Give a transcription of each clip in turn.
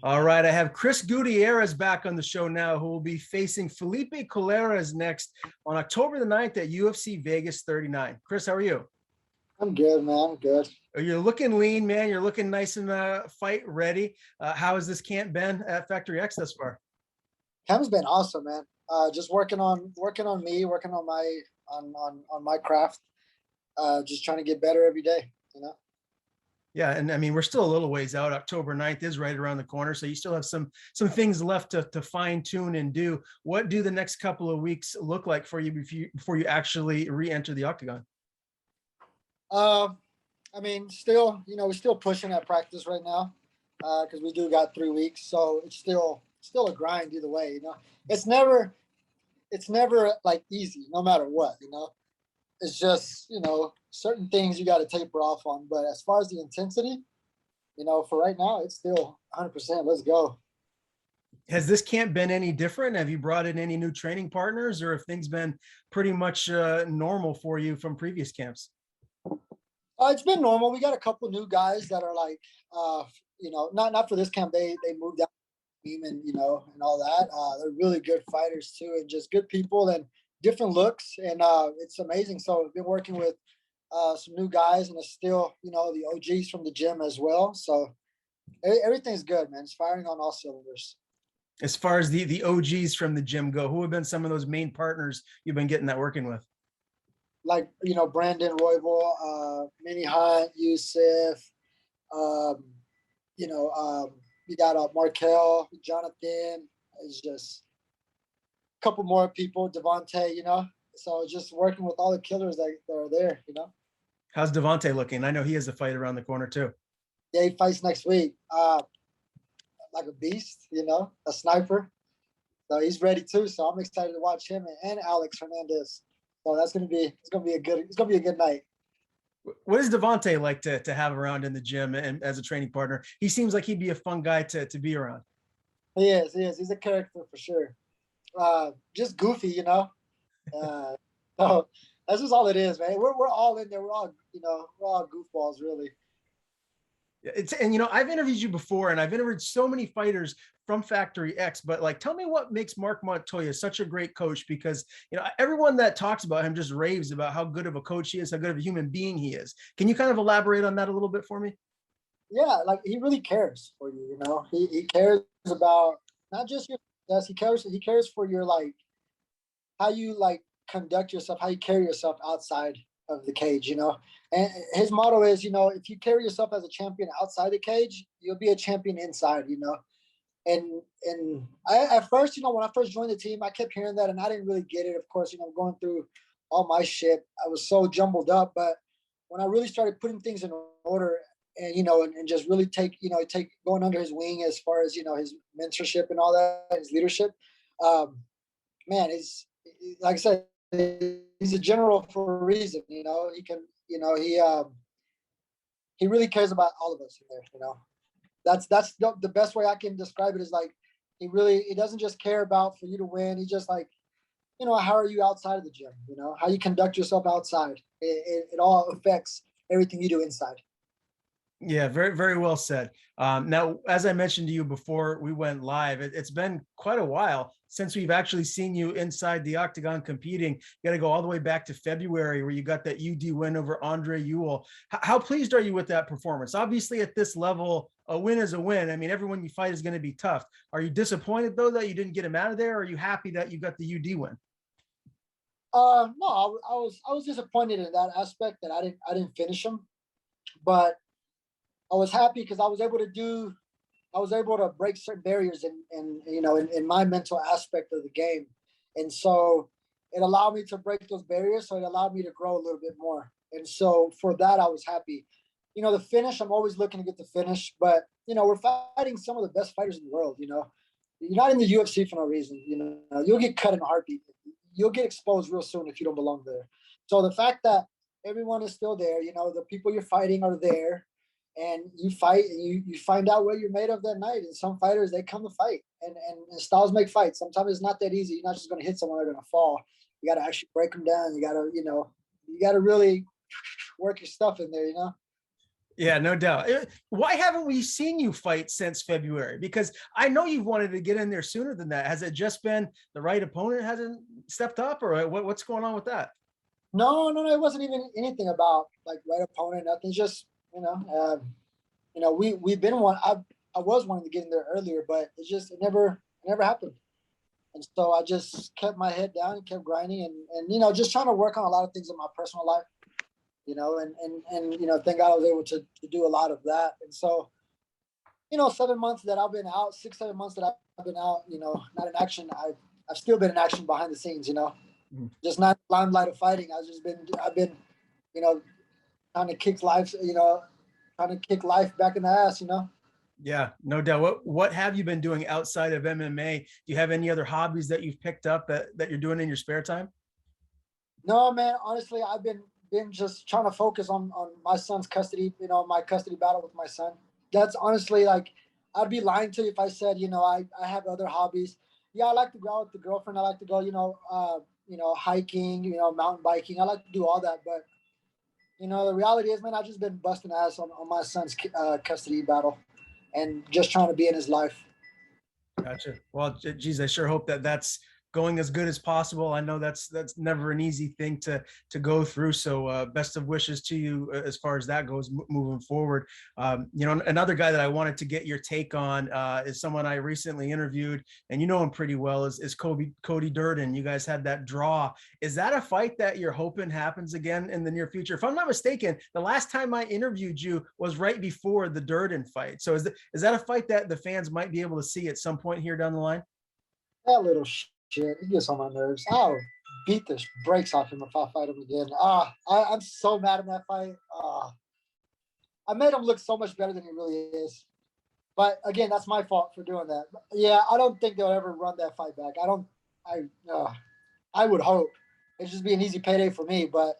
All right, I have Chris Gutierrez back on the show now, who will be facing Felipe Colares next on October the 9th at UFC Vegas 39. Chris, how are you? I'm good, man. I'm good. You're looking lean, man. You're looking nice and fight ready. How has this camp been at Factory X thus far? Camp's been awesome, man. Just working on me, working on my craft. Just trying to get better every day. Yeah, and I mean we're still a little ways out. October 9th is right around the corner, so you still have some things left to fine tune and do. What do the next couple of weeks look like for you before you actually re-enter the octagon? I mean, still, we're still pushing at practice right now because we do got 3 weeks, so it's still a grind either way. It's never like easy, no matter what. It's just certain things you got to taper off on. But as far as the intensity, for right now, it's still 100%. Let's go. Has this camp been any different? Have you brought in any new training partners, or have things been pretty much normal for you from previous camps? It's been normal. We got a couple new guys that are like, not for this camp. They moved out team and all that. They're really good fighters too, and just good people and different looks, and it's amazing. So I've been working with some new guys, and it's still the OGs from the gym as well. So everything's good, man. It's firing on all cylinders. As far as the OGs from the gym go, who have been some of those main partners you've been getting that working with? Like Brandon Royval, Minnie Hunt, Yusuf, we got Markel, Jonathan. It's just a couple more people, Devontae. So just working with all the killers that are there. How's Devontae looking? I know he has a fight around the corner too. Yeah, he fights next week. Like a beast, a sniper. So he's ready too. So I'm excited to watch him and Alex Hernandez. So it's gonna be a good night. What is Devontae like to have around in the gym and as a training partner? He seems like he'd be a fun guy to be around. He is. He's a character for sure. Just goofy. So that's just all it is, man. We're all in there. We're all goofballs, really. And I've interviewed you before, and I've interviewed so many fighters from Factory X, but like, tell me what makes Mark Montoya such a great coach, because everyone that talks about him just raves about how good of a coach he is, how good of a human being he is. Can you kind of elaborate on that a little bit for me? Yeah, like he really cares for you. He cares about not just your success. He cares for your how you conduct yourself, how you carry yourself outside of the cage. And his motto is, if you carry yourself as a champion outside the cage, you'll be a champion inside. And I at first, when I first joined the team, I kept hearing that, and I didn't really get it. Of course, going through all my shit, I was so jumbled up. But when I really started putting things in order, and and just really take going under his wing as far as his mentorship and all that, his leadership, man, is like I said, he's a general for a reason. He can, he really cares about all of us in there. That's the best way I can describe it, is like he doesn't just care about for you to win. He just how are you outside of the gym? How you conduct yourself outside. It all affects everything you do inside. Yeah, very, very well said. Now, as I mentioned to you before we went live, it's been quite a while since we've actually seen you inside the octagon competing. You got to go all the way back to February, where you got that UD win over Andre Ewell. How pleased are you with that performance? Obviously, at this level, a win is a win. I mean, everyone you fight is going to be tough. Are you disappointed, though, that you didn't get him out of there? Or are you happy that you got the UD win? No, I was disappointed in that aspect, that I didn't finish him, but I was happy because I was able to break certain barriers in my mental aspect of the game. And so it allowed me to break those barriers. So it allowed me to grow a little bit more. And so for that, I was happy. The finish, I'm always looking to get the finish, but we're fighting some of the best fighters in the world. You're not in the UFC for no reason. You'll get cut in a heartbeat. You'll get exposed real soon if you don't belong there. So the fact that everyone is still there, the people you're fighting are there, and you fight, and you find out what you're made of that night. And some fighters, they come to fight, and styles make fights. Sometimes it's not that easy. You're not just going to hit someone, they're going to fall. You got to actually break them down. You got to really work your stuff in there. Yeah, no doubt. Why haven't we seen you fight since February? Because I know you've wanted to get in there sooner than that. Has it just been the right opponent hasn't stepped up, or what's going on with that? No, no, no. It wasn't even anything about like right opponent. Nothing. Just we've been one. I was wanting to get in there earlier, but it never happened. And so I just kept my head down and kept grinding and just trying to work on a lot of things in my personal life. And thank God I was able to do a lot of that. And so 7 months that I've been out, 6, 7 months that I've been out, not in action. I've still been in action behind the scenes. Mm. Just not limelight of fighting. I've been, trying to kick life, trying to kick life back in the ass. Yeah, no doubt. What have you been doing outside of MMA? Do you have any other hobbies that you've picked up that you're doing in your spare time? No, man. Honestly, I've been just trying to focus on my son's custody. My custody battle with my son. That's honestly like I'd be lying to you if I said I have other hobbies. Yeah, I like to go out with the girlfriend. I like to go hiking. Mountain biking. I like to do all that. But the reality is, man, I've just been busting ass on my son's custody battle and just trying to be in his life. Gotcha. Well, geez, I sure hope that that's going as good as possible. I know that's never an easy thing to go through. So best of wishes to you as far as that goes moving forward. Another guy that I wanted to get your take on is someone I recently interviewed, and you know him pretty well, is Cody Durden. You guys had that draw. Is that a fight that you're hoping happens again in the near future? If I'm not mistaken, the last time I interviewed you was right before the Durden fight. So is that a fight that the fans might be able to see at some point here down the line? That little shit, he gets on my nerves. I'll beat the brakes off him if I fight him again. I'm so mad in that fight. I made him look so much better than he really is. But again, that's my fault for doing that. Yeah, I don't think they'll ever run that fight back. I would hope. It'd just be an easy payday for me, but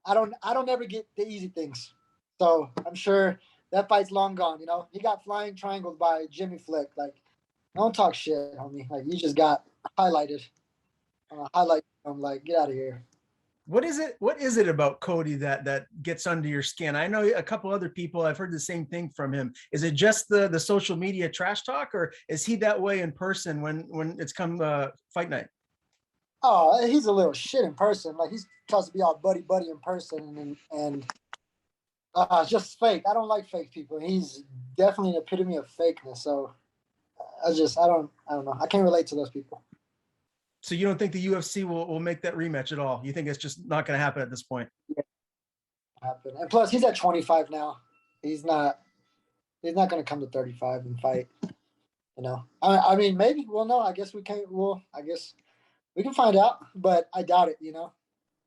I don't ever get the easy things. So I'm sure that fight's long gone. He got flying triangles by Jimmy Flick. Like, don't talk shit, homie. Like, you just got highlighted. I'm like, get out of here. What is it? What is it about Cody that gets under your skin? I know a couple other people. I've heard the same thing from him. Is it just the social media trash talk, or is he that way in person when it's come fight night? Oh, he's a little shit in person. Like, he's tries to be all buddy in person and just fake. I don't like fake people. He's definitely an epitome of fakeness. So I don't know. I can't relate to those people. So you don't think the UFC will make that rematch at all? You think it's just not going to happen at this point? Yeah, happen. And plus, he's at 25 now. He's not. He's not going to come to 35 and fight. I mean, maybe. Well, no. I guess we can't. Well, I guess we can find out, but I doubt it.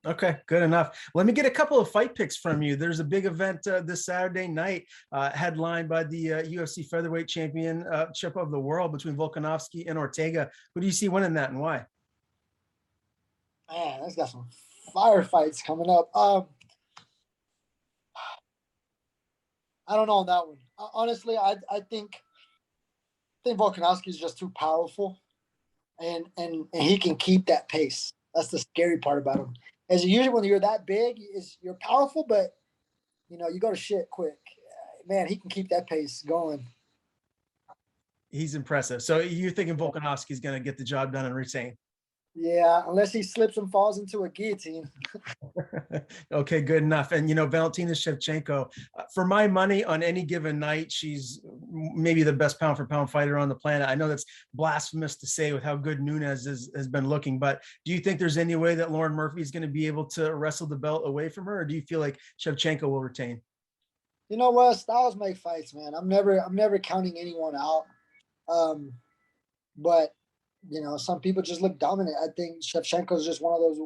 Okay, good enough. Let me get a couple of fight picks from you. There's a big event this Saturday night, headlined by the UFC Featherweight Championship of the World between Volkanovski and Ortega. Who do you see winning that, and why? Man, that's got some firefights coming up. I don't know on that one. Honestly, I think Volkanovski is just too powerful, and he can keep that pace. That's the scary part about him. As usually when you're that big, you're powerful, but you go to shit quick. Man, he can keep that pace going. He's impressive. So you're thinking Volkanovski's going to get the job done and retain? Yeah, unless he slips and falls into a guillotine. Okay, good enough. And Valentina Shevchenko, for my money, on any given night, she's maybe the best pound for pound fighter on the planet. I know that's blasphemous to say with how good Nunes has been looking, but do you think there's any way that Lauren Murphy is going to be able to wrestle the belt away from her, or do you feel like Shevchenko will retain? You know what? Styles make fights, man. I'm never counting anyone out. But some people just look dominant. I think Shevchenko is just one of those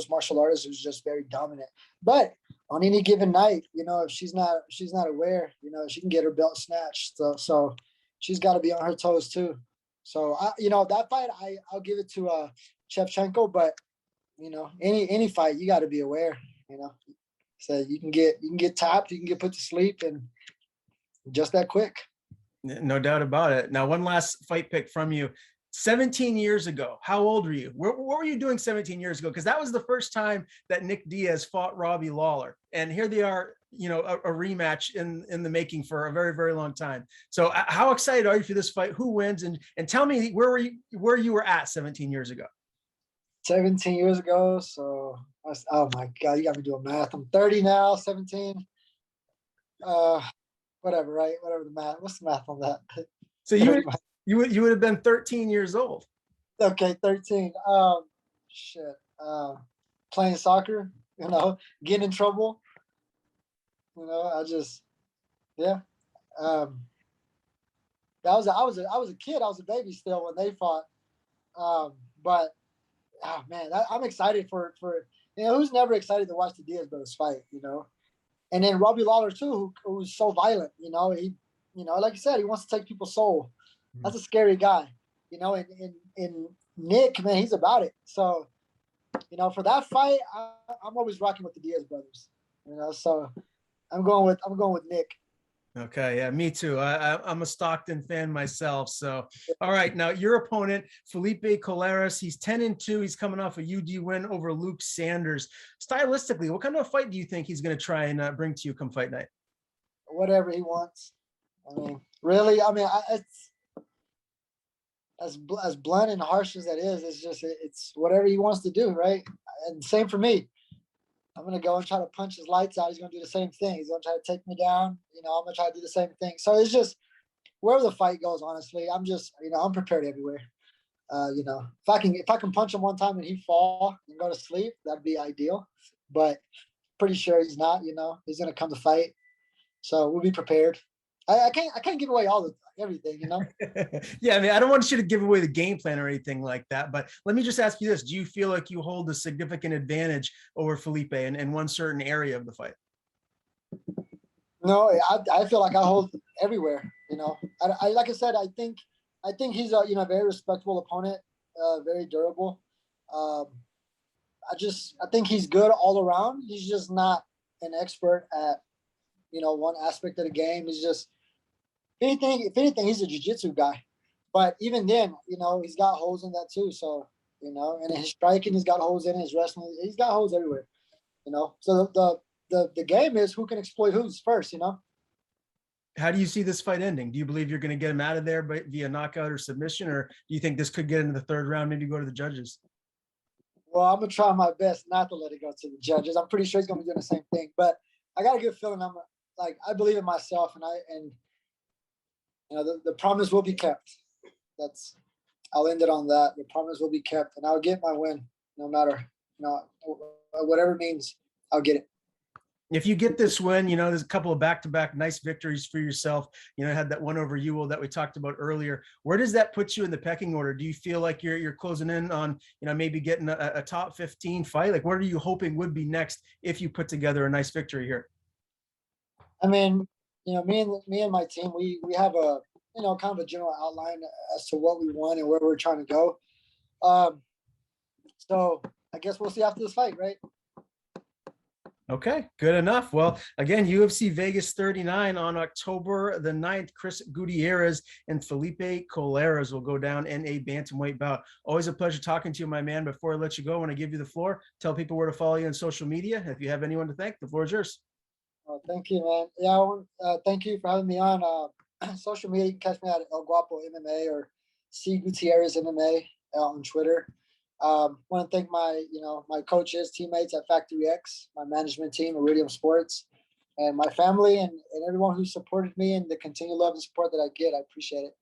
martial artists who's just very dominant. But on any given night, if she's not aware, she can get her belt snatched. So she's got to be on her toes too. So that fight, I'll give it to Shevchenko. But any fight, you got to be aware. So you can get tapped, you can get put to sleep, and just that quick. No doubt about it. Now, one last fight pick from you. 17 years ago, how old were you? What were you doing 17 years ago? Because that was the first time that Nick Diaz fought Robbie Lawler. And here they are a rematch in the making for a very, very long time. So how excited are you for this fight? Who wins? And tell me where you were at 17 years ago. 17 years ago. So, oh my God, you got me doing math. I'm 30 now, 17. Whatever, right? Whatever the math. What's the math on that? So you would have been 13 years old. Okay, 13. Shit. Playing soccer, getting in trouble. Yeah. I was a kid. I was a baby still when they fought. But oh man, I'm excited for who's never excited to watch the Diaz brothers fight, and then Robbie Lawler too, who's so violent, he, like you said, he wants to take people's soul. That's a scary guy, and Nick, man, he's about it. So, for that fight, I'm always rocking with the Diaz brothers, so I'm going with Nick. Okay, yeah, me too. I'm a Stockton fan myself. So, all right, now your opponent, Felipe Colares, he's 10-2. He's coming off a UD win over Luke Sanders. Stylistically, what kind of fight do you think he's going to try and bring to you come fight night? Whatever he wants. I mean, really, it's as blunt and harsh as that is. It's whatever he wants to do, right? And same for me. I'm going to go and try to punch his lights out. He's going to do the same thing. He's going to try to take me down. I'm going to try to do the same thing. So it's just wherever the fight goes, honestly, I'm just, I'm prepared everywhere. If I can punch him one time and he fall and go to sleep, that'd be ideal. But pretty sure he's not, he's going to come to fight. So we'll be prepared. I can't give away everything. Yeah, I mean, I don't want you to give away the game plan or anything like that, but let me just ask you this. Do you feel like you hold a significant advantage over Felipe in one certain area of the fight? No, I feel like I hold everywhere. I like I said, I think he's a very respectable opponent, very durable. I think he's good all around. He's just not an expert at one aspect of the game. He's just if anything, he's a jiu-jitsu guy. But even then, he's got holes in that too. So, and his striking, he's got holes in it. His wrestling, he's got holes everywhere. So the game is who can exploit who's first. How do you see this fight ending? Do you believe you're going to get him out of there via knockout or submission, or do you think this could get into the third round, maybe go to the judges? Well, I'm gonna try my best not to let it go to the judges. I'm pretty sure he's gonna be doing the same thing. But I got a good feeling. I believe in myself, and the promise will be kept. I'll end it on that. The promise will be kept, and I'll get my win, no matter, whatever it means, I'll get it. If you get this win, there's a couple of back-to-back nice victories for yourself. Had that one over Ewell that we talked about earlier. Where does that put you in the pecking order? Do you feel like you're closing in on, maybe getting a top 15 fight? Like, what are you hoping would be next if you put together a nice victory here? I mean, me and my team, we have a, kind of a general outline as to what we want and where we're trying to go. So I guess we'll see after this fight, right? Okay, good enough. Well, again, UFC Vegas 39 on October the 9th, Chris Gutierrez and Felipe Colares will go down in a bantamweight bout. Always a pleasure talking to you, my man. Before I let you go, I want to give you the floor. Tell people where to follow you on social media. If you have anyone to thank, the floor is yours. Thank you, man. Yeah, thank you for having me on social media. You can catch me at El Guapo MMA or C Gutierrez MMA on Twitter. Want to thank my coaches, teammates at Factory X, my management team, Iridium Sports, and my family and everyone who supported me and the continued love and support that I get. I appreciate it.